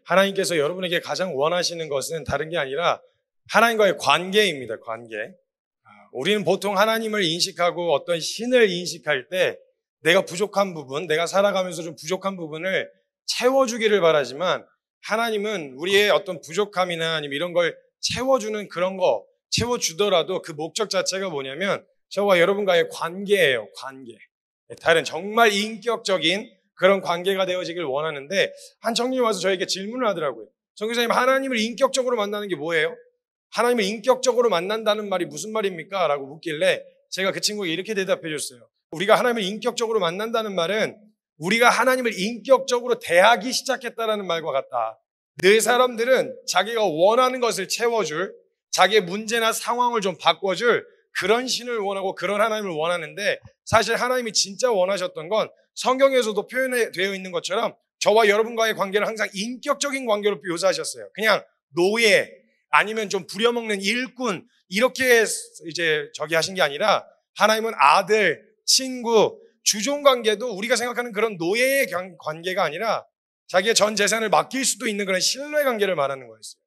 하나님께서 여러분에게 가장 원하시는 것은 다른 게 아니라 하나님과의 관계입니다. 관계. 우리는 보통 하나님을 인식하고 어떤 신을 인식할 때 내가 부족한 부분, 내가 살아가면서 좀 부족한 부분을 채워주기를 바라지만 하나님은 우리의 어떤 부족함이나 아니면 이런 걸 채워주는 그런 거 채워주더라도 그 목적 자체가 뭐냐면 저와 여러분과의 관계예요. 관계. 다른 정말 인격적인 그런 관계가 되어지길 원하는데 한 청년이 와서 저에게 질문을 하더라고요. 선교사님, 하나님을 인격적으로 만나는 게 뭐예요? 하나님을 인격적으로 만난다는 말이 무슨 말입니까? 라고 묻길래 제가 그 친구에게 이렇게 대답해 줬어요. 우리가 하나님을 인격적으로 만난다는 말은 우리가 하나님을 인격적으로 대하기 시작했다라는 말과 같다. 늘 사람들은 자기가 원하는 것을 채워줄, 자기의 문제나 상황을 좀 바꿔줄 그런 신을 원하고 그런 하나님을 원하는데 사실 하나님이 진짜 원하셨던 건 성경에서도 표현되어 있는 것처럼 저와 여러분과의 관계를 항상 인격적인 관계로 묘사하셨어요. 그냥 노예 아니면 좀 부려먹는 일꾼 이렇게 이제 하신 게 아니라 하나님은 아들, 친구, 주종 관계도 우리가 생각하는 그런 노예의 관계가 아니라 자기의 전 재산을 맡길 수도 있는 그런 신뢰 관계를 말하는 거였어요.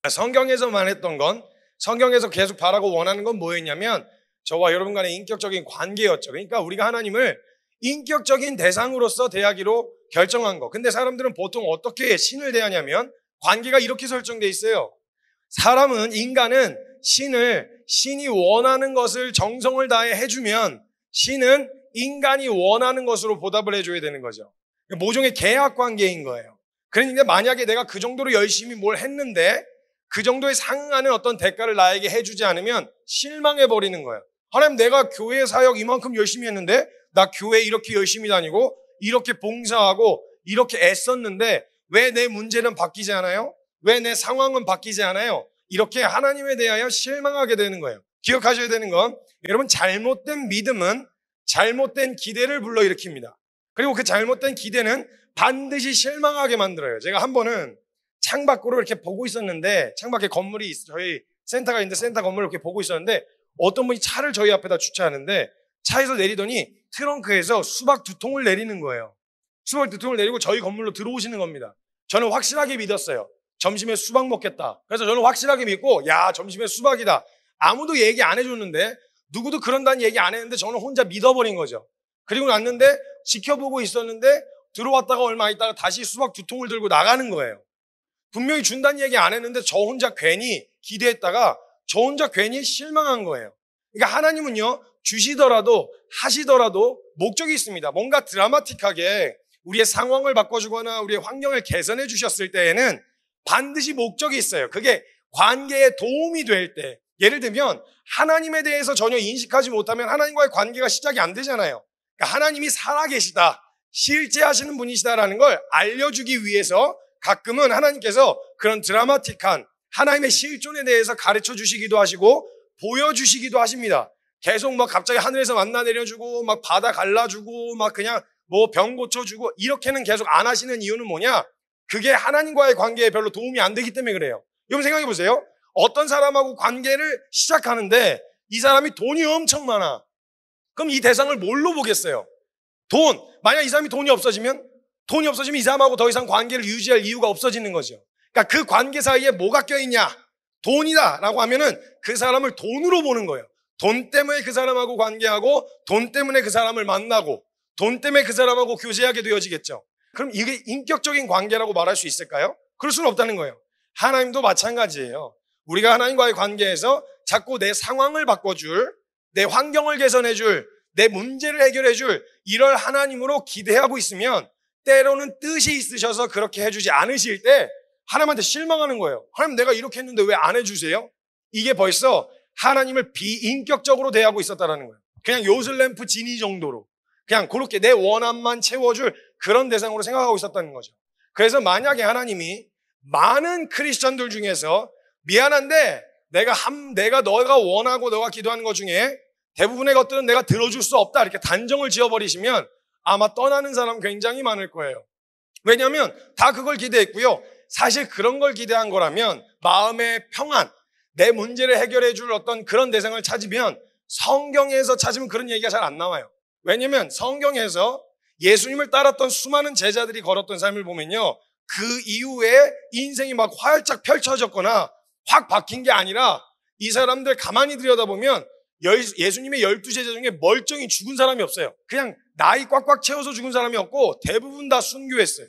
성경에서 말했던 건 성경에서 계속 바라고 원하는 건 뭐였냐면 저와 여러분 간의 인격적인 관계였죠. 그러니까 우리가 하나님을 인격적인 대상으로서 대하기로 결정한 거. 근데 사람들은 보통 어떻게 신을 대하냐면 관계가 이렇게 설정돼 있어요. 인간은 신이 원하는 것을 정성을 다해 해주면 신은 인간이 원하는 것으로 보답을 해줘야 되는 거죠. 모종의 계약 관계인 거예요. 그러니까 만약에 내가 그 정도로 열심히 뭘 했는데 그 정도에 상응하는 어떤 대가를 나에게 해주지 않으면 실망해버리는 거예요. 하나님, 내가 교회 사역 이만큼 열심히 했는데 나 교회 이렇게 열심히 다니고 이렇게 봉사하고 이렇게 애썼는데 왜 내 문제는 바뀌지 않아요? 왜 내 상황은 바뀌지 않아요? 이렇게 하나님에 대하여 실망하게 되는 거예요. 기억하셔야 되는 건 여러분, 잘못된 믿음은 잘못된 기대를 불러일으킵니다. 그리고 그 잘못된 기대는 반드시 실망하게 만들어요. 제가 한 번은 창밖으로 이렇게 보고 있었는데 창밖에 건물이 저희 센터가 있는데 센터 건물을 이렇게 보고 있었는데 어떤 분이 차를 저희 앞에다 주차하는데 차에서 내리더니 트렁크에서 수박 2통을 내리는 거예요. 수박 2통을 내리고 저희 건물로 들어오시는 겁니다. 저는 확실하게 믿었어요. 점심에 수박 먹겠다. 그래서 저는 확실하게 믿고 점심에 수박이다. 아무도 얘기 안 해줬는데 누구도 그런다는 얘기 안 했는데 저는 혼자 믿어버린 거죠. 그리고 났는데 지켜보고 있었는데 들어왔다가 얼마 있다가 다시 수박 2통을 들고 나가는 거예요. 분명히 준다는 얘기 안 했는데 저 혼자 괜히 기대했다가 저 혼자 괜히 실망한 거예요. 그러니까 하나님은요, 주시더라도 하시더라도 목적이 있습니다. 뭔가 드라마틱하게 우리의 상황을 바꿔주거나 우리의 환경을 개선해 주셨을 때에는 반드시 목적이 있어요. 그게 관계에 도움이 될 때, 예를 들면 하나님에 대해서 전혀 인식하지 못하면 하나님과의 관계가 시작이 안 되잖아요. 그러니까 하나님이 살아계시다, 실제 하시는 분이시다라는 걸 알려주기 위해서 가끔은 하나님께서 그런 드라마틱한 하나님의 실존에 대해서 가르쳐 주시기도 하시고 보여주시기도 하십니다. 계속 갑자기 하늘에서 만나 내려주고 바다 갈라주고 그냥 병 고쳐주고 이렇게는 계속 안 하시는 이유는 뭐냐? 그게 하나님과의 관계에 별로 도움이 안 되기 때문에 그래요. 여러분 생각해 보세요. 어떤 사람하고 관계를 시작하는데 이 사람이 돈이 엄청 많아. 그럼 이 대상을 뭘로 보겠어요? 돈. 만약 이 사람이 돈이 없어지면 이 사람하고 더 이상 관계를 유지할 이유가 없어지는 거죠. 그러니까 그 관계 사이에 뭐가 껴있냐? 돈이다 라고 하면은 그 사람을 돈으로 보는 거예요. 돈 때문에 그 사람하고 관계하고 돈 때문에 그 사람을 만나고 돈 때문에 그 사람하고 교제하게 되어지겠죠. 그럼 이게 인격적인 관계라고 말할 수 있을까요? 그럴 수는 없다는 거예요. 하나님도 마찬가지예요. 우리가 하나님과의 관계에서 자꾸 내 상황을 바꿔줄, 내 환경을 개선해줄, 내 문제를 해결해줄 이럴 하나님으로 기대하고 있으면 때로는 뜻이 있으셔서 그렇게 해주지 않으실 때 하나님한테 실망하는 거예요. 하나님, 내가 이렇게 했는데 왜 안 해주세요? 이게 벌써 하나님을 비인격적으로 대하고 있었다라는 거예요. 그냥 요술램프 지니 정도로 그냥 그렇게 내 원함만 채워줄 그런 대상으로 생각하고 있었다는 거죠. 그래서 만약에 하나님이 많은 크리스천들 중에서 미안한데 너가 원하고 너가 기도하는 것 중에 대부분의 것들은 내가 들어줄 수 없다 이렇게 단정을 지어버리시면 아마 떠나는 사람 굉장히 많을 거예요. 왜냐하면 다 그걸 기대했고요. 사실 그런 걸 기대한 거라면 마음의 평안, 내 문제를 해결해 줄 어떤 그런 대상을 찾으면 성경에서 찾으면 그런 얘기가 잘 안 나와요. 왜냐하면 성경에서 예수님을 따랐던 수많은 제자들이 걸었던 삶을 보면요, 그 이후에 인생이 막 활짝 펼쳐졌거나 확 바뀐 게 아니라 이 사람들 가만히 들여다보면 예수님의 12제자 중에 멀쩡히 죽은 사람이 없어요. 그냥 나이 꽉꽉 채워서 죽은 사람이 없고 대부분 다 순교했어요.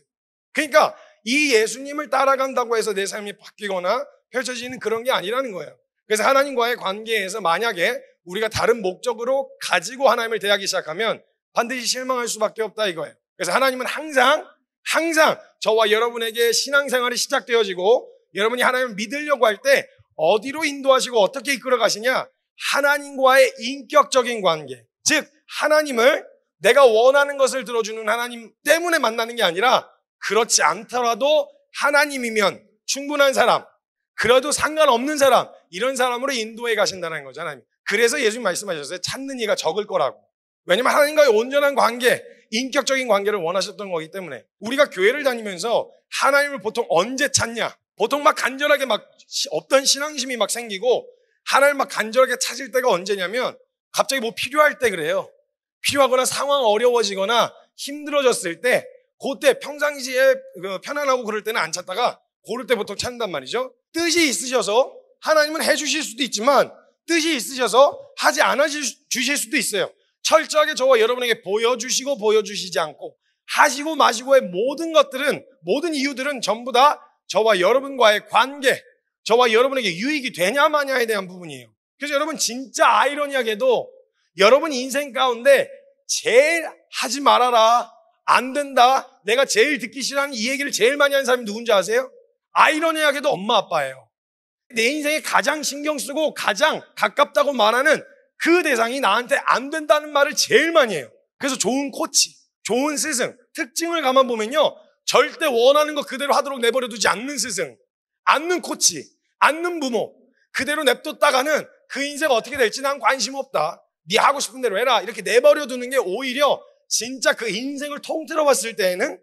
그러니까 이 예수님을 따라간다고 해서 내 삶이 바뀌거나 펼쳐지는 그런 게 아니라는 거예요. 그래서 하나님과의 관계에서 만약에 우리가 다른 목적으로 가지고 하나님을 대하기 시작하면 반드시 실망할 수밖에 없다 이거예요. 그래서 하나님은 항상 저와 여러분에게 신앙생활이 시작되어지고 여러분이 하나님을 믿으려고 할 때 어디로 인도하시고 어떻게 이끌어 가시냐? 하나님과의 인격적인 관계. 즉 하나님을 내가 원하는 것을 들어주는 하나님 때문에 만나는 게 아니라 그렇지 않더라도 하나님이면 충분한 사람, 그래도 상관없는 사람, 이런 사람으로 인도해 가신다는 거죠. 하나님. 그래서 예수님 말씀하셨어요. 찾는 이가 적을 거라고. 왜냐면 하나님과의 온전한 관계, 인격적인 관계를 원하셨던 거기 때문에. 우리가 교회를 다니면서 하나님을 보통 언제 찾냐? 보통 막 간절하게 막 없던 신앙심이 막 생기고 하나님을 막 간절하게 찾을 때가 언제냐면 갑자기 뭐 필요할 때 그래요. 필요하거나 상황 어려워지거나 힘들어졌을 때 그때 평상시에 편안하고 그럴 때는 안 찾다가 그럴 때 보통 찾는단 말이죠. 뜻이 있으셔서 하나님은 해주실 수도 있지만 뜻이 있으셔서 하지 않아 주실 수도 있어요. 철저하게 저와 여러분에게 보여주시고 보여주시지 않고 하시고 마시고의 모든 것들은, 모든 이유들은 전부 다 저와 여러분과의 관계, 저와 여러분에게 유익이 되냐 마냐에 대한 부분이에요. 그래서 여러분 진짜 아이러니하게도 여러분 인생 가운데 제일 하지 말아라, 안 된다, 내가 제일 듣기 싫어하는 이 얘기를 제일 많이 하는 사람이 누군지 아세요? 아이러니하게도 엄마 아빠예요. 내 인생에 가장 신경 쓰고 가장 가깝다고 말하는 그 대상이 나한테 안 된다는 말을 제일 많이 해요. 그래서 좋은 코치, 좋은 스승, 특징을 가만 보면요, 절대 원하는 거 그대로 하도록 내버려 두지 않는 스승, 않는 코치, 않는 부모, 그대로 냅뒀다가는 그 인생 어떻게 될지 난 관심 없다, 네 하고 싶은 대로 해라, 이렇게 내버려 두는 게 오히려 진짜 그 인생을 통틀어 봤을 때에는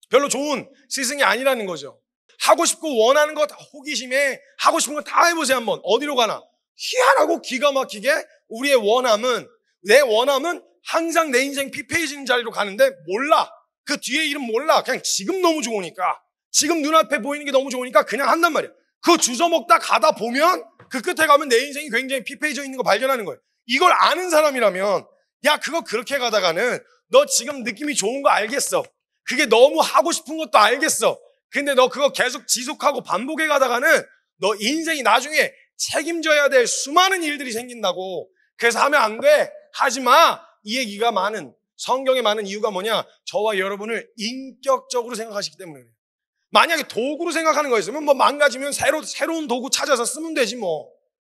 별로 좋은 스승이 아니라는 거죠. 하고 싶고 원하는 거 다 호기심에 하고 싶은 거 다 해보세요. 한번 어디로 가나 희한하고 기가 막히게 우리의 원함은, 내 원함은 항상 내 인생 피폐해지는 자리로 가는데 몰라, 그 뒤에 일은 몰라. 그냥 지금 너무 좋으니까, 지금 눈앞에 보이는 게 너무 좋으니까 그냥 한단 말이야. 그거 주워 먹다 가다 보면 그 끝에 가면 내 인생이 굉장히 피폐해져 있는 거 발견하는 거예요. 이걸 아는 사람이라면 야, 그거 그렇게 가다가는 너 지금 느낌이 좋은 거 알겠어, 그게 너무 하고 싶은 것도 알겠어, 근데 너 그거 계속 지속하고 반복해 가다가는 너 인생이 나중에 책임져야 될 수많은 일들이 생긴다고. 그래서 하면 안 돼, 하지 마. 이 얘기가 많은, 성경에 많은 이유가 뭐냐? 저와 여러분을 인격적으로 생각하시기 때문에 그래요. 만약에 도구로 생각하는 거였으면 뭐 망가지면 새로운 도구 찾아서 쓰면 되지 뭐.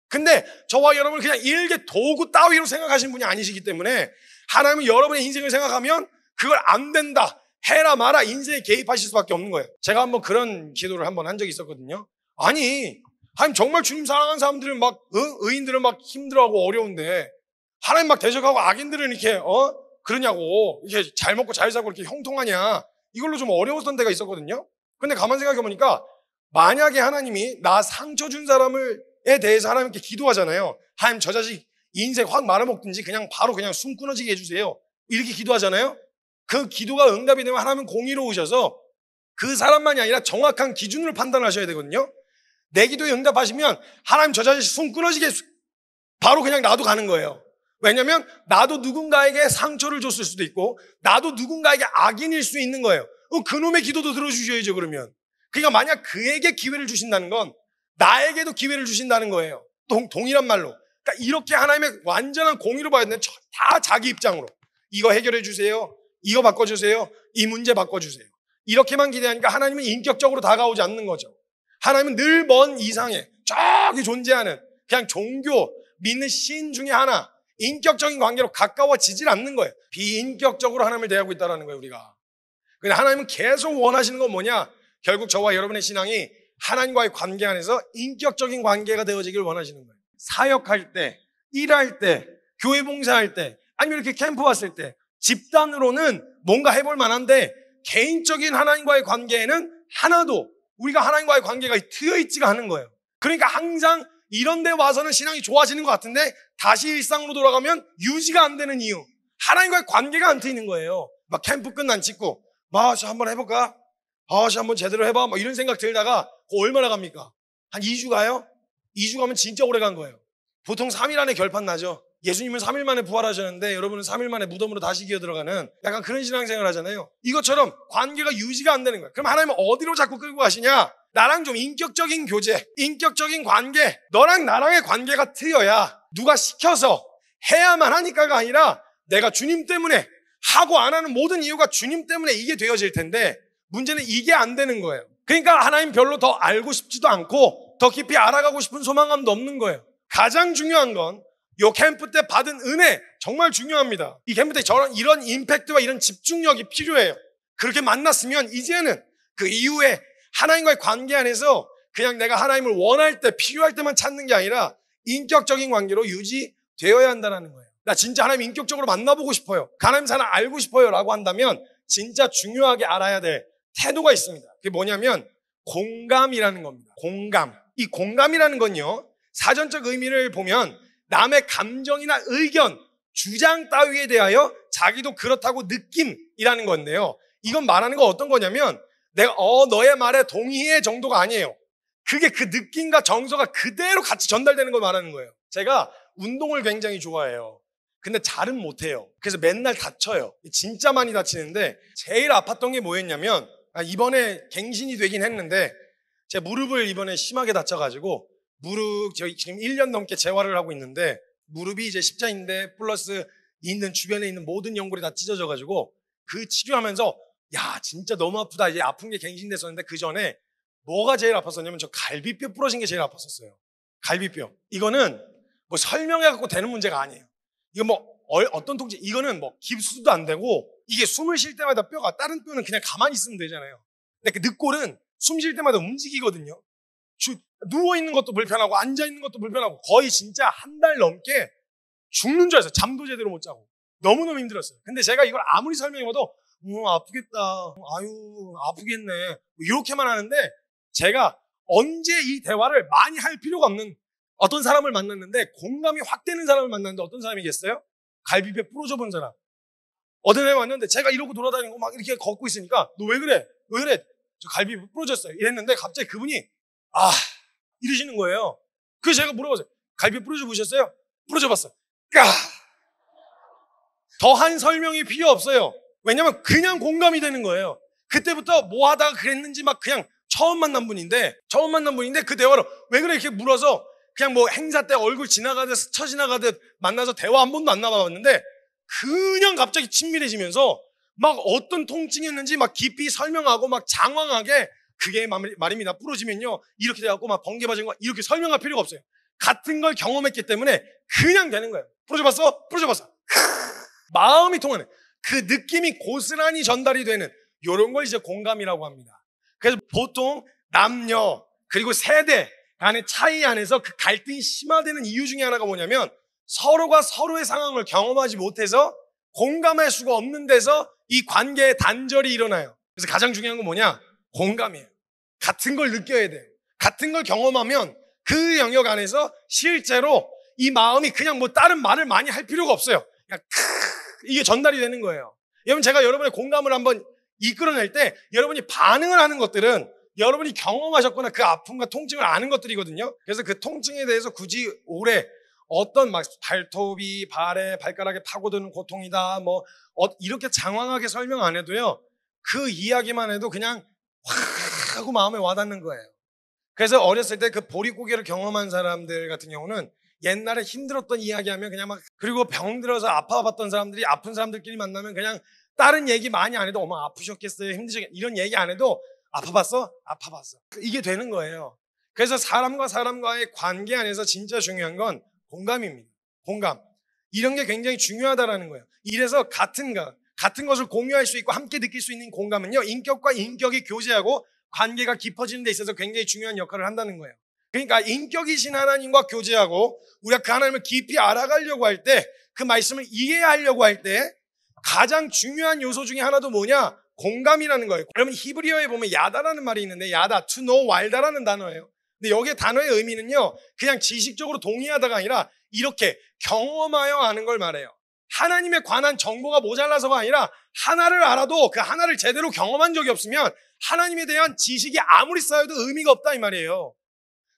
근데 저와 여러분을 그냥 일개 도구 따위로 생각하시는 분이 아니시기 때문에 하나님은 여러분의 인생을 생각하면 그걸 안 된다, 해라 마라 인생에 개입하실 수밖에 없는 거예요. 제가 한번 그런 기도를 한번 한 적이 있었거든요. 아니, 하나님 정말 주님 사랑하는 사람들은 막 의인들은 막 힘들어하고 어려운데 하나님 막 대적하고 악인들은 이렇게 그러냐고, 이렇게 잘 먹고 잘 살고 이렇게 형통하냐, 이걸로 좀 어려웠던 때가 있었거든요. 근데 가만 생각해 보니까 만약에 하나님이 나 상처 준 사람에 대해서 하나님께 기도하잖아요. 하나님 저 자식 인생 확 말아먹든지 그냥 바로 그냥 숨 끊어지게 해주세요, 이렇게 기도하잖아요. 그 기도가 응답이 되면 하나님은 공의로우셔서 그 사람만이 아니라 정확한 기준으로 판단하셔야 되거든요. 내 기도에 응답하시면 하나님 저 자식 숨 끊어지게 바로 그냥 나도 가는 거예요. 왜냐면 나도 누군가에게 상처를 줬을 수도 있고 나도 누군가에게 악인일 수 있는 거예요. 그놈의 기도도 들어주셔야죠. 그러면 그러니까 만약 그에게 기회를 주신다는 건 나에게도 기회를 주신다는 거예요. 동일한 말로. 그러니까 이렇게 하나님의 완전한 공의로 봐야 되는데 다 자기 입장으로 이거 해결해 주세요, 이거 바꿔주세요, 이 문제 바꿔주세요, 이렇게만 기대하니까 하나님은 인격적으로 다가오지 않는 거죠. 하나님은 늘 먼 이상에 저기 존재하는 그냥 종교 믿는 신 중에 하나, 인격적인 관계로 가까워지질 않는 거예요. 비인격적으로 하나님을 대하고 있다는 거예요, 우리가. 근데 하나님은 계속 원하시는 건 뭐냐? 결국 저와 여러분의 신앙이 하나님과의 관계 안에서 인격적인 관계가 되어지길 원하시는 거예요. 사역할 때, 일할 때, 교회 봉사할 때, 아니면 이렇게 캠프 왔을 때 집단으로는 뭔가 해볼 만한데 개인적인 하나님과의 관계에는 하나도 우리가 하나님과의 관계가 트여있지가 않은 거예요. 그러니까 항상 이런 데 와서는 신앙이 좋아지는 것 같은데 다시 일상으로 돌아가면 유지가 안 되는 이유, 하나님과의 관계가 안 트이는 거예요. 막 캠프 끝난 직후 저 한번 해볼까? 씨 한번 제대로 해봐. 뭐 이런 생각 들다가 얼마나 갑니까? 한 2주 가요? 2주 가면 진짜 오래 간 거예요. 보통 3일 안에 결판 나죠. 예수님은 3일 만에 부활하셨는데 여러분은 3일 만에 무덤으로 다시 기어 들어가는 약간 그런 신앙생활 하잖아요. 이것처럼 관계가 유지가 안 되는 거예요. 그럼 하나님은 어디로 자꾸 끌고 가시냐? 나랑 좀 인격적인 교제, 인격적인 관계, 너랑 나랑의 관계가 트여야 누가 시켜서 해야만 하니까가 아니라 내가 주님 때문에 하고 안 하는 모든 이유가 주님 때문에 이게 되어질 텐데 문제는 이게 안 되는 거예요. 그러니까 하나님 별로 더 알고 싶지도 않고 더 깊이 알아가고 싶은 소망감도 없는 거예요. 가장 중요한 건 요 캠프 때 받은 은혜 정말 중요합니다. 이 캠프 때 이런 임팩트와 이런 집중력이 필요해요. 그렇게 만났으면 이제는 그 이후에 하나님과의 관계 안에서 그냥 내가 하나님을 원할 때 필요할 때만 찾는 게 아니라 인격적인 관계로 유지되어야 한다는 거예요. 나 진짜 하나님 인격적으로 만나보고 싶어요. 하나님 사랑 알고 싶어요 라고 한다면 진짜 중요하게 알아야 될 태도가 있습니다. 그게 뭐냐면 공감이라는 겁니다. 공감. 이 공감이라는 건요, 사전적 의미를 보면 남의 감정이나 의견, 주장 따위에 대하여 자기도 그렇다고 느낌이라는 건데요. 이건 말하는 건 어떤 거냐면 내가 너의 말에 동의해 정도가 아니에요. 그게 그 느낌과 정서가 그대로 같이 전달되는 걸 말하는 거예요. 제가 운동을 굉장히 좋아해요. 근데 잘은 못해요. 그래서 맨날 다쳐요. 진짜 많이 다치는데 제일 아팠던 게 뭐였냐면 이번에 갱신이 되긴 했는데 제 무릎을 이번에 심하게 다쳐가지고 저희 지금 1년 넘게 재활을 하고 있는데 무릎이 이제 십자인대 플러스 있는 주변에 있는 모든 연골이 다 찢어져가지고 그 치료하면서 야 진짜 너무 아프다. 이제 아픈 게 갱신됐었는데 그 전에 뭐가 제일 아팠었냐면 저 갈비뼈 부러진 게 제일 아팠었어요. 갈비뼈. 이거는 뭐 설명해갖고 되는 문제가 아니에요. 이거 뭐 어떤 통증, 이거는 뭐 깁스도 안 되고 이게 숨을 쉴 때마다 뼈가, 다른 뼈는 그냥 가만히 있으면 되잖아요. 근데 그 늑골은 숨 쉴 때마다 움직이거든요. 누워있는 것도 불편하고 앉아있는 것도 불편하고 거의 진짜 한 달 넘게 죽는 줄 알았어요. 잠도 제대로 못 자고 너무너무 힘들었어요. 근데 제가 이걸 아무리 설명해봐도 아프겠다, 아유 아프겠네 이렇게만 하는데 제가 언제 이 대화를 많이 할 필요가 없는 어떤 사람을 만났는데 공감이 확 되는 사람을 만났는데 어떤 사람이겠어요? 갈비뼈 부러져 본 사람. 어떤 애 왔는데 제가 이러고 돌아다니고 막 이렇게 걷고 있으니까 너 왜 그래? 왜 그래? 저 갈비뼈 부러졌어요. 이랬는데 갑자기 그분이 이러시는 거예요. 그래서 제가 물어봤어요. 갈비뼈 부러져 보셨어요? 부러져 봤어요. 더한 설명이 필요 없어요. 왜냐면 그냥 공감이 되는 거예요. 그때부터 뭐 하다가 그랬는지 막 그냥 처음 만난 분인데 그 대화로 왜 그래 이렇게 물어서 그냥 뭐 행사 때 얼굴 지나가듯 스쳐 지나가듯 만나서 대화 한 번도 안 나눠봤는데 그냥 갑자기 친밀해지면서 막 어떤 통증이었는지 막 깊이 설명하고 막 장황하게 그게 말입니다. 부러지면요 이렇게 돼갖고 막 번개 맞은 거 이렇게 설명할 필요가 없어요. 같은 걸 경험했기 때문에 그냥 되는 거예요. 부러져봤어? 부러져봤어. 마음이 통하는 그 느낌이 고스란히 전달이 되는 이런 걸 이제 공감이라고 합니다. 그래서 보통 남녀 그리고 세대 간의 차이 안에서 그 갈등이 심화되는 이유 중에 하나가 뭐냐면 서로가 서로의 상황을 경험하지 못해서 공감할 수가 없는 데서 이 관계의 단절이 일어나요. 그래서 가장 중요한 건 뭐냐? 공감이에요. 같은 걸 느껴야 돼요. 같은 걸 경험하면 그 영역 안에서 실제로 이 마음이 그냥 뭐 다른 말을 많이 할 필요가 없어요. 그냥 이게 전달이 되는 거예요. 여러분 제가 여러분의 공감을 한번 이끌어낼 때 여러분이 반응을 하는 것들은 여러분이 경험하셨거나 그 아픔과 통증을 아는 것들이거든요. 그래서 그 통증에 대해서 굳이 오래 어떤 막 발톱이 발에 발가락에 파고드는 고통이다 뭐 이렇게 장황하게 설명 안 해도요 그 이야기만 해도 그냥 확 하고 마음에 와닿는 거예요. 그래서 어렸을 때 그 보릿고개를 경험한 사람들 같은 경우는 옛날에 힘들었던 이야기하면 그냥 막, 그리고 병 들어서 아파봤던 사람들이 아픈 사람들끼리 만나면 그냥 다른 얘기 많이 안 해도 어머 아프셨겠어요, 힘드셨겠어요 이런 얘기 안 해도 아파봤어? 아파봤어. 이게 되는 거예요. 그래서 사람과 사람과의 관계 안에서 진짜 중요한 건 공감입니다. 공감. 이런 게 굉장히 중요하다라는 거예요. 이래서 같은 것을 공유할 수 있고 함께 느낄 수 있는 공감은요, 인격과 인격이 교제하고 관계가 깊어지는 데 있어서 굉장히 중요한 역할을 한다는 거예요. 그러니까 인격이신 하나님과 교제하고 우리가 그 하나님을 깊이 알아가려고 할 때, 그 말씀을 이해하려고 할 때 가장 중요한 요소 중에 하나도 뭐냐? 공감이라는 거예요. 여러분 히브리어에 보면 야다라는 말이 있는데 야다, to know, 알다라는 단어예요. 근데 여기에 단어의 의미는요 그냥 지식적으로 동의하다가 아니라 이렇게 경험하여 아는 걸 말해요. 하나님에 관한 정보가 모자라서가 아니라 하나를 알아도 그 하나를 제대로 경험한 적이 없으면 하나님에 대한 지식이 아무리 쌓여도 의미가 없다 이 말이에요.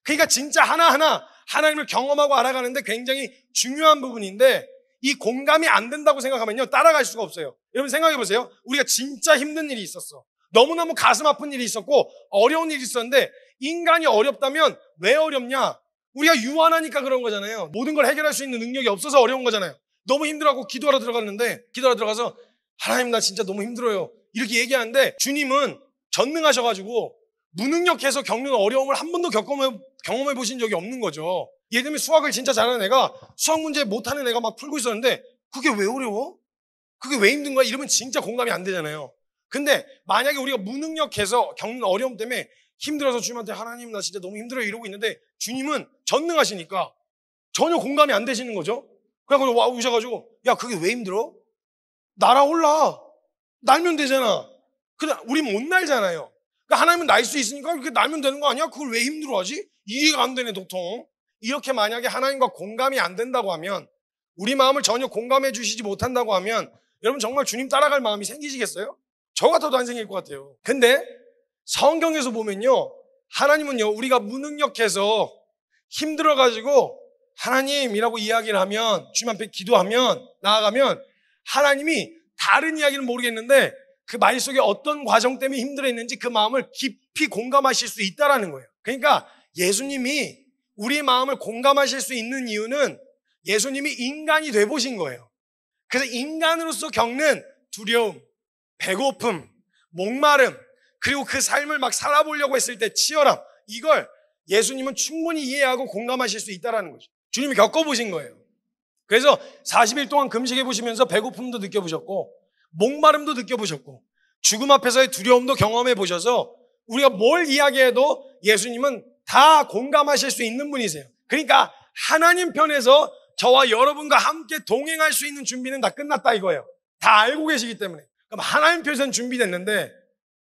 그러니까 진짜 하나하나 하나님을 경험하고 알아가는데 굉장히 중요한 부분인데 이 공감이 안 된다고 생각하면요 따라갈 수가 없어요. 여러분 생각해 보세요. 우리가 진짜 힘든 일이 있었어. 너무너무 가슴 아픈 일이 있었고 어려운 일이 있었는데 인간이 어렵다면 왜 어렵냐? 우리가 유한하니까 그런 거잖아요. 모든 걸 해결할 수 있는 능력이 없어서 어려운 거잖아요. 너무 힘들어하고 기도하러 들어가서 하나님 나 진짜 너무 힘들어요 이렇게 얘기하는데 주님은 전능하셔가지고 무능력해서 겪는 어려움을 한 번도 경험해 보신 적이 없는 거죠. 예를 들면 수학을 진짜 잘하는 애가 수학 문제 못하는 애가 막 풀고 있었는데 그게 왜 어려워? 그게 왜 힘든 거야? 이러면 진짜 공감이 안 되잖아요. 근데 만약에 우리가 무능력해서 겪는 어려움 때문에 힘들어서 주님한테 하나님 나 진짜 너무 힘들어요 이러고 있는데 주님은 전능하시니까 전혀 공감이 안 되시는 거죠. 그래서 와 오셔가지고 야 그게 왜 힘들어? 날아올라. 날면 되잖아. 근데 우리 못 날잖아요. 그러니까 하나님은 날 수 있으니까 그렇게 날면 되는 거 아니야? 그걸 왜 힘들어하지? 이해가 안 되네 도통. 이렇게 만약에 하나님과 공감이 안 된다고 하면 우리 마음을 전혀 공감해 주시지 못한다고 하면 여러분 정말 주님 따라갈 마음이 생기시겠어요? 저 같아도 안 생길 것 같아요. 근데 성경에서 보면요 하나님은요 우리가 무능력해서 힘들어가지고 하나님이라고 이야기를 하면 주님 앞에 기도하면 나아가면 하나님이 다른 이야기는 모르겠는데 그 말 속에 어떤 과정 때문에 힘들어했는지 그 마음을 깊이 공감하실 수 있다라는 거예요. 그러니까 예수님이 우리의 마음을 공감하실 수 있는 이유는 예수님이 인간이 돼보신 거예요. 그래서 인간으로서 겪는 두려움, 배고픔, 목마름 그리고 그 삶을 막 살아보려고 했을 때 치열함 이걸 예수님은 충분히 이해하고 공감하실 수 있다는 거죠. 주님이 겪어보신 거예요. 그래서 40일 동안 금식해 보시면서 배고픔도 느껴보셨고 목마름도 느껴보셨고 죽음 앞에서의 두려움도 경험해 보셔서 우리가 뭘 이야기해도 예수님은 다 공감하실 수 있는 분이세요. 그러니까 하나님 편에서 저와 여러분과 함께 동행할 수 있는 준비는 다 끝났다 이거예요. 다 알고 계시기 때문에. 그럼 하나님 편에서는 준비됐는데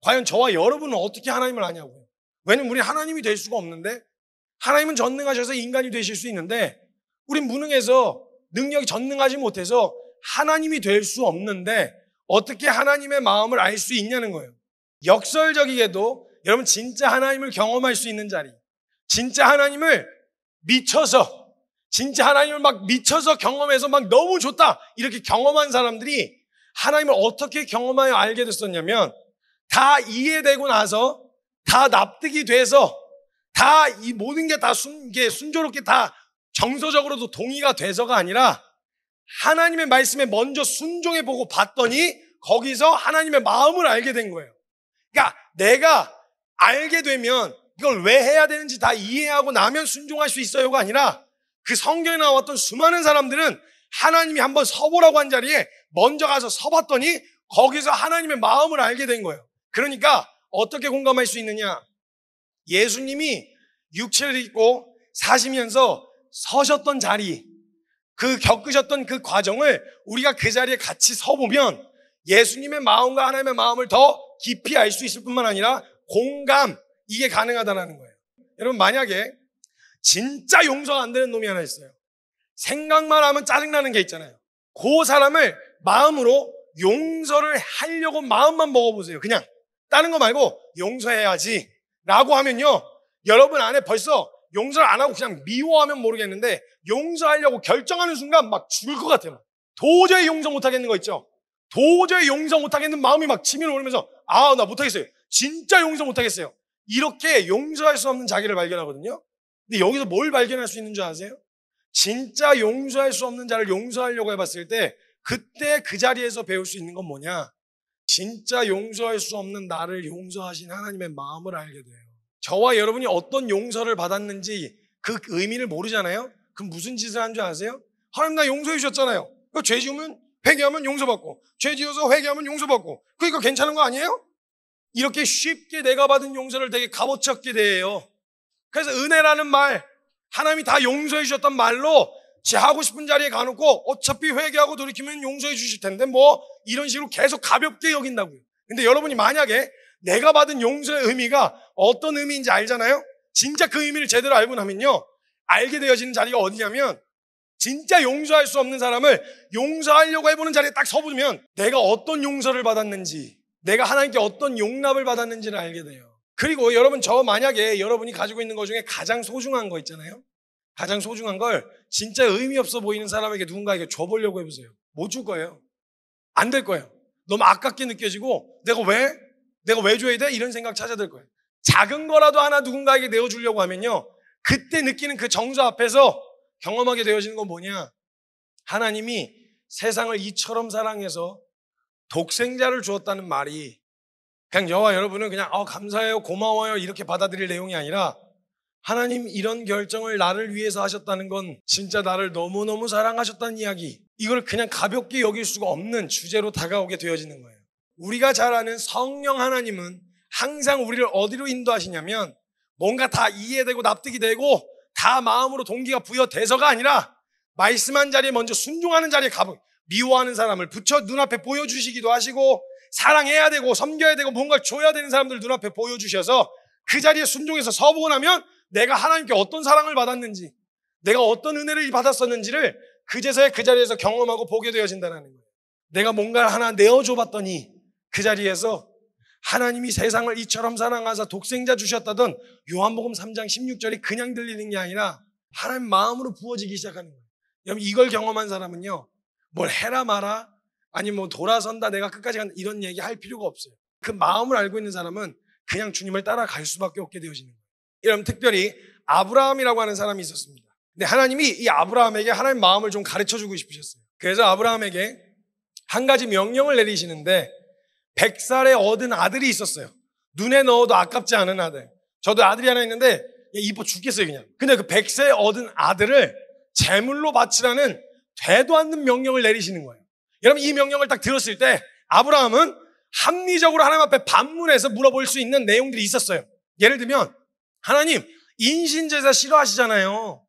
과연 저와 여러분은 어떻게 하나님을 아냐고요. 왜냐면 우리 하나님이 될 수가 없는데 하나님은 전능하셔서 인간이 되실 수 있는데 우린 무능해서 능력이 전능하지 못해서 하나님이 될 수 없는데 어떻게 하나님의 마음을 알 수 있냐는 거예요. 역설적이게도 여러분 진짜 하나님을 경험할 수 있는 자리, 진짜 하나님을 막 미쳐서 경험해서 막 너무 좋다 이렇게 경험한 사람들이 하나님을 어떻게 경험하여 알게 됐었냐면 다 이해되고 나서 다 납득이 돼서 다 이 모든 게 다 순조롭게 다 정서적으로도 동의가 돼서가 아니라 하나님의 말씀에 먼저 순종해 보고 봤더니 거기서 하나님의 마음을 알게 된 거예요. 그러니까 내가 알게 되면 이걸 왜 해야 되는지 다 이해하고 나면 순종할 수 있어요가 아니라 그 성경에 나왔던 수많은 사람들은 하나님이 한번 서보라고 한 자리에 먼저 가서 서봤더니 거기서 하나님의 마음을 알게 된 거예요. 그러니까 어떻게 공감할 수 있느냐? 예수님이 육체를 입고 사시면서 서셨던 자리, 그 겪으셨던 그 과정을 우리가 그 자리에 같이 서보면 예수님의 마음과 하나님의 마음을 더 깊이 알 수 있을 뿐만 아니라 공감, 이게 가능하다는 거예요. 여러분 만약에 진짜 용서가 안 되는 놈이 하나 있어요. 생각만 하면 짜증나는 게 있잖아요. 그 사람을 마음으로 용서를 하려고 마음만 먹어보세요. 그냥 다른 거 말고 용서해야지 라고 하면요 여러분 안에 벌써 용서를 안 하고 그냥 미워하면 모르겠는데 용서하려고 결정하는 순간 막 죽을 것 같아요. 도저히 용서 못하겠는 거 있죠. 도저히 용서 못하겠는 마음이 막 치밀어 오르면서 아 나 못하겠어요. 진짜 용서 못하겠어요. 이렇게 용서할 수 없는 자기를 발견하거든요. 근데 여기서 뭘 발견할 수 있는 줄 아세요? 진짜 용서할 수 없는 자를 용서하려고 해봤을 때 그때 그 자리에서 배울 수 있는 건 뭐냐? 진짜 용서할 수 없는 나를 용서하신 하나님의 마음을 알게 돼요. 저와 여러분이 어떤 용서를 받았는지 그 의미를 모르잖아요. 그럼 무슨 짓을 한 줄 아세요? 하나님 나 용서해 주셨잖아요. 죄 지으면 회개하면 용서받고 죄 지어서 회개하면 용서받고 그러니까 괜찮은 거 아니에요? 이렇게 쉽게 내가 받은 용서를 되게 값어치 없게 대해요. 그래서 은혜라는 말 하나님이 다 용서해 주셨단 말로 제 하고 싶은 자리에 가놓고 어차피 회개하고 돌이키면 용서해 주실 텐데 뭐 이런 식으로 계속 가볍게 여긴다고요. 근데 여러분이 만약에 내가 받은 용서의 의미가 어떤 의미인지 알잖아요. 진짜 그 의미를 제대로 알고 나면요 알게 되어지는 자리가 어디냐면 진짜 용서할 수 없는 사람을 용서하려고 해보는 자리에 딱 서보면 내가 어떤 용서를 받았는지, 내가 하나님께 어떤 용납을 받았는지를 알게 돼요. 그리고 여러분, 저 만약에 여러분이 가지고 있는 것 중에 가장 소중한 거 있잖아요. 가장 소중한 걸 진짜 의미 없어 보이는 사람에게 누군가에게 줘보려고 해보세요. 못 줄 거예요. 안 될 거예요. 너무 아깝게 느껴지고 내가 왜 줘야 돼? 이런 생각 찾아들 거예요. 작은 거라도 하나 누군가에게 내어주려고 하면요, 그때 느끼는 그 정서 앞에서 경험하게 되어지는 건 뭐냐? 하나님이 세상을 이처럼 사랑해서 독생자를 주었다는 말이 그냥 저와 여러분은 그냥 감사해요, 고마워요 이렇게 받아들일 내용이 아니라, 하나님 이런 결정을 나를 위해서 하셨다는 건 진짜 나를 너무너무 사랑하셨다는 이야기, 이걸 그냥 가볍게 여길 수가 없는 주제로 다가오게 되어지는 거예요. 우리가 잘 아는 성령 하나님은 항상 우리를 어디로 인도하시냐면, 뭔가 다 이해되고 납득이 되고 다 마음으로 동기가 부여돼서가 아니라 말씀한 자리에 먼저 순종하는 자리에 가보, 미워하는 사람을 붙여 눈앞에 보여주시기도 하시고, 사랑해야 되고 섬겨야 되고 뭔가를 줘야 되는 사람들 눈앞에 보여주셔서 그 자리에 순종해서 서보고 나면 내가 하나님께 어떤 사랑을 받았는지, 내가 어떤 은혜를 받았었는지를 그제서야 그 자리에서 경험하고 보게 되어진다는 거예요. 내가 뭔가를 하나 내어줘 봤더니 그 자리에서 하나님이 세상을 이처럼 사랑하사 독생자 주셨다던 요한복음 3장 16절이 그냥 들리는 게 아니라 하나님 마음으로 부어지기 시작하는 거예요. 여러분, 이걸 경험한 사람은요, 뭘 해라 마라, 아니 뭐 돌아선다, 내가 끝까지 간다, 이런 얘기 할 필요가 없어요. 그 마음을 알고 있는 사람은 그냥 주님을 따라갈 수밖에 없게 되어지는 거예요. 여러분, 특별히 아브라함이라고 하는 사람이 있었습니다. 근데 하나님이 이 아브라함에게 하나님 마음을 좀 가르쳐주고 싶으셨어요. 그래서 아브라함에게 한 가지 명령을 내리시는데, 100살에 얻은 아들이 있었어요. 눈에 넣어도 아깝지 않은 아들. 저도 아들이 하나 있는데 이뻐 죽겠어요 그냥. 근데 그 100세에 얻은 아들을 제물로 바치라는 되도 않는 명령을 내리시는 거예요. 여러분, 이 명령을 딱 들었을 때 아브라함은 합리적으로 하나님 앞에 반문해서 물어볼 수 있는 내용들이 있었어요. 예를 들면, 하나님 인신제사 싫어하시잖아요.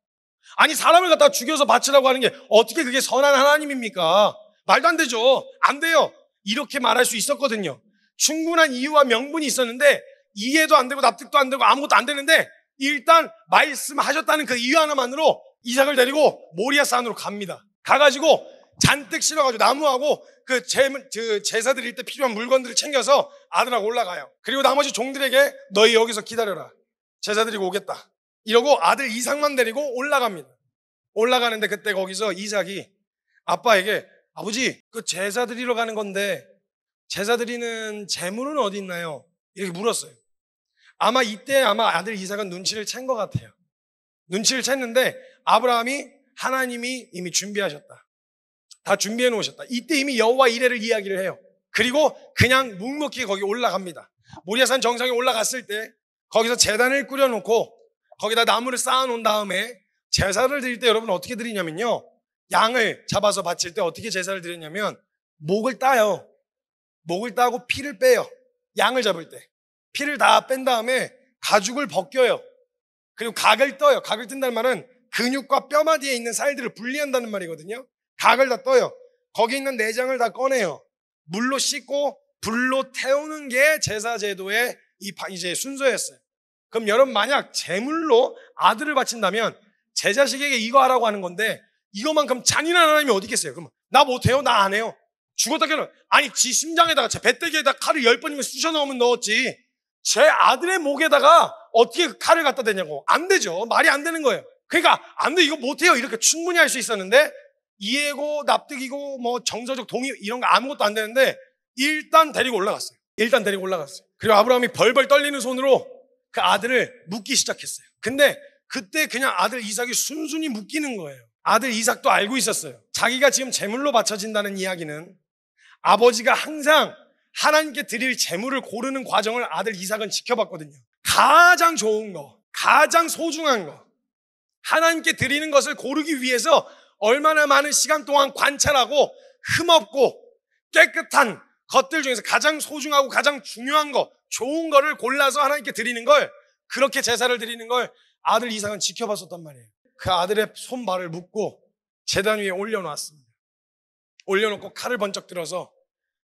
아니 사람을 갖다가 죽여서 바치라고 하는 게 어떻게 그게 선한 하나님입니까? 말도 안 되죠. 안 돼요. 이렇게 말할 수 있었거든요. 충분한 이유와 명분이 있었는데 이해도 안 되고 납득도 안 되고 아무것도 안 되는데, 일단 말씀하셨다는 그 이유 하나만으로 이삭을 데리고 모리아 산으로 갑니다. 가가지고 잔뜩 실어가지고 나무하고 그 제사 드릴 때 필요한 물건들을 챙겨서 아들하고 올라가요. 그리고 나머지 종들에게 너희 여기서 기다려라, 제사 드리고 오겠다 이러고 아들 이삭만 데리고 올라갑니다. 올라가는데 그때 거기서 이삭이 아빠에게, 아버지 그 제사 드리러 가는 건데 제사 드리는 제물은 어디 있나요? 이렇게 물었어요. 아마 이때 아들 이삭은 눈치를 챈 것 같아요. 눈치를 챘는데 하나님이 이미 준비하셨다, 다 준비해 놓으셨다, 이때 이미 여호와 이레를 이야기를 해요. 그리고 그냥 묵묵히 거기 올라갑니다. 모리아산 정상에 올라갔을 때 거기서 제단을 꾸려놓고 거기다 나무를 쌓아놓은 다음에 제사를 드릴 때 여러분 어떻게 드리냐면요, 양을 잡아서 바칠 때 어떻게 제사를 드렸냐면 목을 따요. 목을 따고 피를 빼요. 양을 잡을 때 피를 다 뺀 다음에 가죽을 벗겨요. 그리고 각을 떠요. 각을 뜬다는 말은 근육과 뼈마디에 있는 살들을 분리한다는 말이거든요. 각을 다 떠요. 거기 있는 내장을 다 꺼내요. 물로 씻고 불로 태우는 게 제사 제도의 이제 순서였어요. 그럼 여러분, 만약 제물로 아들을 바친다면 제 자식에게 이거 하라고 하는 건데, 이거만큼 잔인한 하나님이 어디 있겠어요? 그럼 나 못해요? 나 안 해요? 죽었다 깨는, 아니 지 심장에다가 제 배때기에다 칼을 10번이면 쑤셔 넣으면 넣었지 제 아들의 목에다가 어떻게 그 칼을 갖다 대냐고. 안 되죠. 말이 안 되는 거예요. 그러니까 안 돼, 이거 못해요 이렇게 충분히 할 수 있었는데, 이해고 납득이고 뭐 정서적 동의 이런 거 아무것도 안 되는데 일단 데리고 올라갔어요. 그리고 아브라함이 벌벌 떨리는 손으로 그 아들을 묶기 시작했어요. 근데 그때 그냥 아들 이삭이 순순히 묶이는 거예요. 아들 이삭도 알고 있었어요. 자기가 지금 제물로 바쳐진다는 이야기는 아버지가 항상 하나님께 드릴 제물을 고르는 과정을 아들 이삭은 지켜봤거든요. 가장 좋은 거, 가장 소중한 거, 하나님께 드리는 것을 고르기 위해서 얼마나 많은 시간 동안 관찰하고 흠없고 깨끗한 것들 중에서 가장 소중하고 가장 중요한 거, 좋은 거를 골라서 하나님께 드리는 걸, 그렇게 제사를 드리는 걸 아들 이삭은 지켜봤었단 말이에요. 그 아들의 손발을 묶고 제단 위에 올려놨습니다. 올려놓고 칼을 번쩍 들어서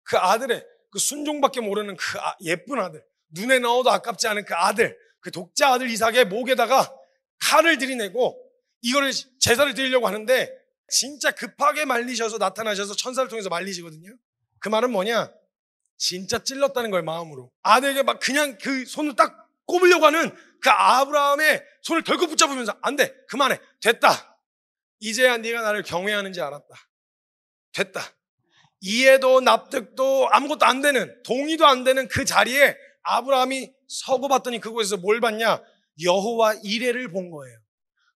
그 아들의 그 순종밖에 모르는 그 예쁜 아들, 눈에 넣어도 아깝지 않은 그 아들, 그 독자 아들 이삭의 목에다가 칼을 들이내고 이거를 제사를 드리려고 하는데, 진짜 급하게 말리셔서 나타나셔서 천사를 통해서 말리시거든요. 그 말은 뭐냐? 진짜 찔렀다는 거예요, 마음으로. 아들에게 막 그냥 그 손을 딱 꼽으려고 하는 그 아브라함의 손을 덜컥 붙잡으면서 안 돼, 그만해, 됐다. 이제야 네가 나를 경외하는지 알았다. 됐다. 이해도 납득도 아무것도 안 되는, 동의도 안 되는 그 자리에 아브라함이 서고 봤더니 그곳에서 뭘 봤냐? 여호와 이레를 본 거예요.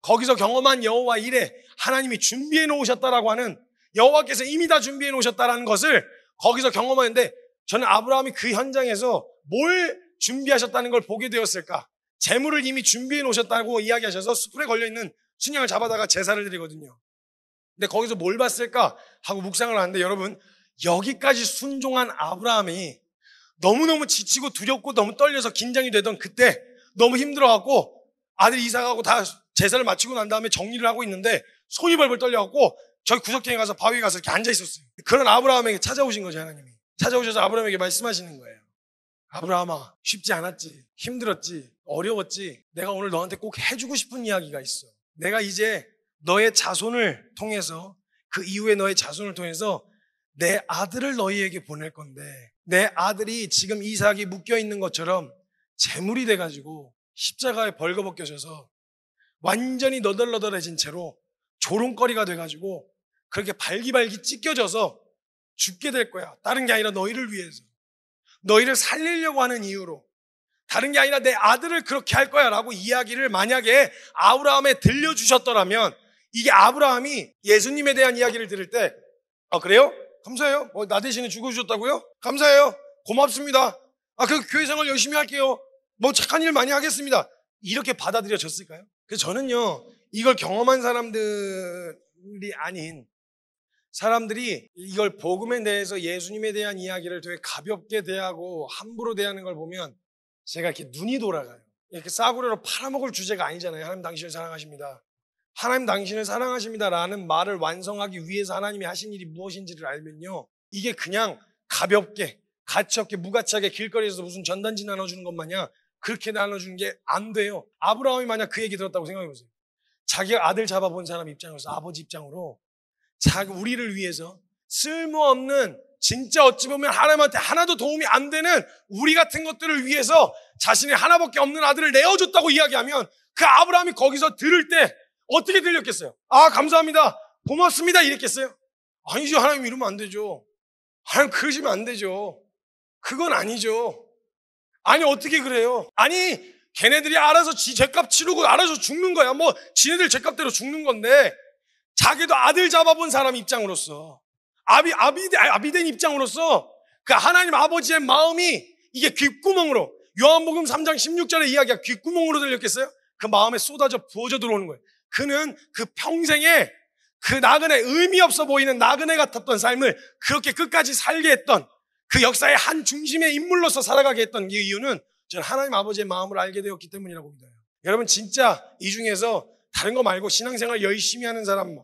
거기서 경험한 여호와 이레, 하나님이 준비해 놓으셨다라고 하는, 여호와께서 이미 다 준비해 놓으셨다라는 것을 거기서 경험하는데, 저는 아브라함이 그 현장에서 뭘 준비하셨다는 걸 보게 되었을까? 재물을 이미 준비해 놓으셨다고 이야기하셔서 숯불에 걸려있는 순양을 잡아다가 제사를 드리거든요. 근데 거기서 뭘 봤을까 하고 묵상을 하는데, 여러분, 여기까지 순종한 아브라함이 너무너무 지치고 두렵고 너무 떨려서 긴장이 되던 그때 너무 힘들어갖고 아들 이삭하고 다 제사를 마치고 난 다음에 정리를 하고 있는데 손이 벌벌 떨려갖고 저기 구석탱이 가서 바위에 가서 이렇게 앉아있었어요. 그런 아브라함에게 찾아오신 거죠, 하나님이. 찾아오셔서 아브라함에게 말씀하시는 거예요. 아브라함아, 쉽지 않았지, 힘들었지, 어려웠지. 내가 오늘 너한테 꼭 해주고 싶은 이야기가 있어. 내가 이제 너의 자손을 통해서, 그 이후에 너의 자손을 통해서 내 아들을 너희에게 보낼 건데, 내 아들이 지금 이삭이 묶여있는 것처럼 재물이 돼가지고 십자가에 벌거벗겨져서 완전히 너덜너덜해진 채로 조롱거리가 돼가지고 그렇게 발기발기 찢겨져서 죽게 될 거야. 다른 게 아니라 너희를 위해서, 너희를 살리려고 하는 이유로, 다른 게 아니라 내 아들을 그렇게 할 거야 라고 이야기를 만약에 아브라함에 들려주셨더라면, 이게 아브라함이 예수님에 대한 이야기를 들을 때, 그래요? 감사해요. 나 대신에 죽어주셨다고요? 감사해요. 고맙습니다. 그 교회 생활 열심히 할게요. 착한 일 많이 하겠습니다. 이렇게 받아들여졌을까요? 그래서 저는요, 이걸 경험한 사람들이 아닌 사람들이 이걸 복음에 대해서, 예수님에 대한 이야기를 되게 가볍게 대하고 함부로 대하는 걸 보면 제가 이렇게 눈이 돌아가요. 이렇게 싸구려로 팔아먹을 주제가 아니잖아요. 하나님 당신을 사랑하십니다. 하나님 당신을 사랑하십니다라는 말을 완성하기 위해서 하나님이 하신 일이 무엇인지를 알면요, 이게 그냥 가볍게 가치없게 무가치하게 길거리에서 무슨 전단지 나눠주는 것 마냥 그렇게 나눠주는 게 안 돼요. 아브라함이 만약 그 얘기 들었다고 생각해보세요. 자기가 아들 잡아본 사람 입장으로서, 아버지 입장으로 우리를 위해서 쓸모없는, 진짜 어찌 보면 하나님한테 하나도 도움이 안 되는 우리 같은 것들을 위해서 자신의 하나밖에 없는 아들을 내어줬다고 이야기하면, 그 아브라함이 거기서 들을 때 어떻게 들렸겠어요? 감사합니다, 고맙습니다 이랬겠어요? 아니죠. 하나님 이러면 안 되죠. 하나님 그러시면 안 되죠. 그건 아니죠. 아니 어떻게 그래요? 아니 걔네들이 알아서 지 죄값 치르고 알아서 죽는 거야. 지네들 죄값대로 죽는 건데, 자기도 아들 잡아본 사람 입장으로서, 아비된 입장으로서 그 하나님 아버지의 마음이 이게 귓구멍으로, 요한복음 3장 16절의 이야기가 귓구멍으로 들렸겠어요? 그 마음에 쏟아져 부어져 들어오는 거예요. 그는 그 평생에 그 나그네, 의미 없어 보이는 나그네 같았던 삶을 그렇게 끝까지 살게 했던, 그 역사의 한 중심의 인물로서 살아가게 했던 이 이유는 저는 하나님 아버지의 마음을 알게 되었기 때문이라고 믿어요. 여러분, 진짜 이 중에서 다른 거 말고 신앙생활 열심히 하는 사람,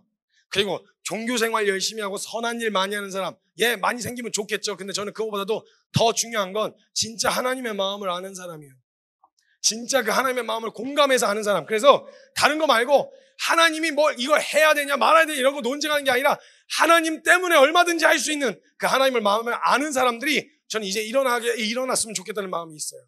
그리고 종교생활 열심히 하고 선한 일 많이 하는 사람, 많이 생기면 좋겠죠. 근데 저는 그거보다도 더 중요한 건 진짜 하나님의 마음을 아는 사람이에요. 진짜 그 하나님의 마음을 공감해서 아는 사람. 그래서 다른 거 말고 하나님이 이걸 해야 되냐 말아야 되냐 이런 거 논쟁하는 게 아니라, 하나님 때문에 얼마든지 할 수 있는 그 하나님의 마음을 아는 사람들이 저는 이제 일어났으면 좋겠다는 마음이 있어요.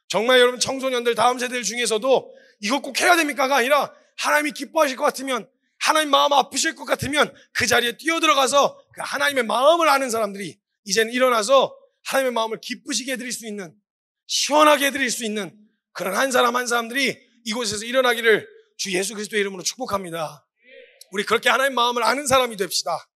정말 여러분, 청소년들, 다음 세대들 중에서도 이거 꼭 해야 됩니까가 아니라, 하나님이 기뻐하실 것 같으면, 하나님 마음 아프실 것 같으면 그 자리에 뛰어들어가서 그 하나님의 마음을 아는 사람들이 이제는 일어나서 하나님의 마음을 기쁘시게 해드릴 수 있는, 시원하게 해드릴 수 있는 그런 한 사람 한 사람들이 이곳에서 일어나기를 주 예수 그리스도의 이름으로 축복합니다. 우리 그렇게 하나님의 마음을 아는 사람이 됩시다.